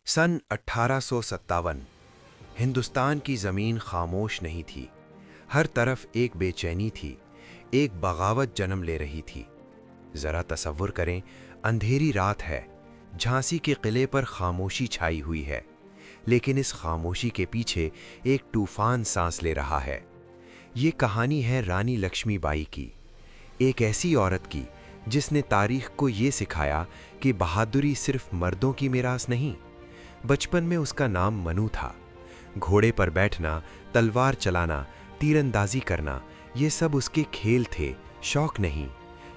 सन 1857। हिंदुस्तान की ज़मीन खामोश नहीं थी। हर तरफ एक बेचैनी थी, एक बगावत जन्म ले रही थी। ज़रा तसव्वुर करें, अंधेरी रात है, झांसी के किले पर खामोशी छाई हुई है, लेकिन इस खामोशी के पीछे एक तूफान सांस ले रहा है। ये कहानी है रानी लक्ष्मीबाई की, एक ऐसी औरत की जिसने तारीख को ये सिखाया कि बहादुरी सिर्फ मर्दों की मिरास नहीं। बचपन में उसका नाम मनु था। घोड़े पर बैठना, तलवार चलाना, तीरंदाजी करना, ये सब उसके खेल थे, शौक नहीं।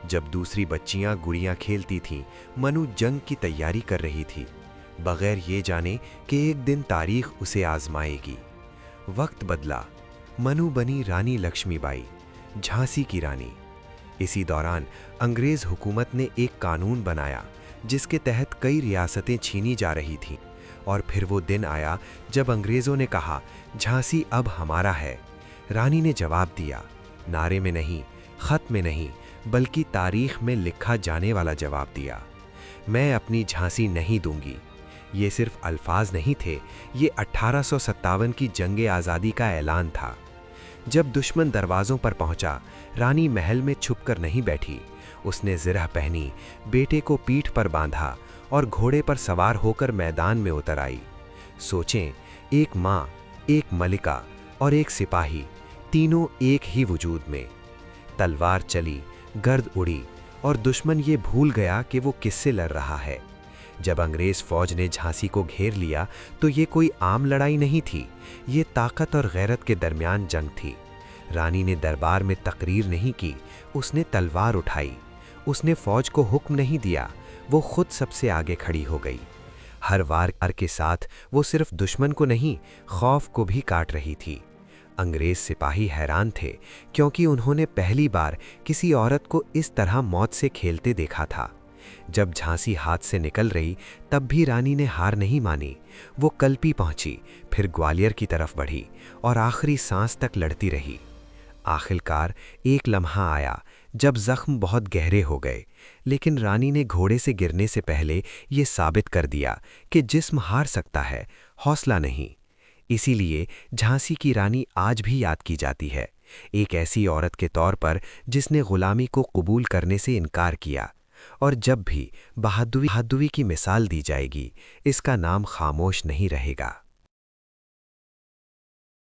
जब दूसरी बच्चियां गुड़ियां खेलती थीं, मनु जंग की तैयारी कर रही थी, बगैर ये जाने कि एक दिन तारीख उसे आजमाएगी। वक्त बदला, मनु बनी रानी लक्ष्मीबाई, झांसी की रानी। इसी दौरान अंग्रेज हुकूमत ने एक कानून बनाया जिसके तहत कई रियासतें छीनी जा रही थीं। और फिर वो दिन आया जब अंग्रेज़ों ने कहा, झांसी अब हमारा है। रानी ने जवाब दिया, नारे में नहीं, खत में नहीं, बल्कि तारीख में लिखा जाने वाला जवाब दिया, मैं अपनी झांसी नहीं दूंगी। ये सिर्फ अल्फाज नहीं थे, ये 1857 की जंगे आज़ादी का ऐलान था। जब दुश्मन दरवाज़ों पर पहुंचा, रानी महल में छुपकर नहीं बैठी। उसने ज़िरह पहनी, बेटे को पीठ पर बांधा और घोड़े पर सवार होकर मैदान में उतर आई। सोचें, एक माँ, एक मलिका और एक सिपाही, तीनों एक ही वजूद में। तलवार चली, गर्द उड़ी और दुश्मन ये भूल गया कि वो किससे लड़ रहा है। जब अंग्रेज फौज ने झांसी को घेर लिया तो ये कोई आम लड़ाई नहीं थी, ये ताकत और गैरत के दरमियान जंग थी। रानी ने दरबार में तकरीर नहीं की, उसने तलवार उठाई। उसने फौज को हुक्म नहीं दिया, वो खुद सबसे आगे खड़ी हो गई। हर वार के साथ वो सिर्फ दुश्मन को नहीं, खौफ को भी काट रही थी। अंग्रेज सिपाही हैरान थे, क्योंकि उन्होंने पहली बार किसी औरत को इस तरह मौत से खेलते देखा था। जब झांसी हाथ से निकल रही, तब भी रानी ने हार नहीं मानी। वो कल्पी पहुंची, फिर ग्वालियर की तरफ बढ़ी और आखिरी सांस तक लड़ती रही। आखिरकार एक लम्हा आया जब जख्म बहुत गहरे हो गए, लेकिन रानी ने घोड़े से गिरने से पहले ये साबित कर दिया कि जिस्म हार सकता है, हौसला नहीं। इसीलिए झांसी की रानी आज भी याद की जाती है, एक ऐसी औरत के तौर पर जिसने गुलामी को कबूल करने से इनकार किया। और जब भी बहादुरी की मिसाल दी जाएगी, इसका नाम खामोश नहीं रहेगा।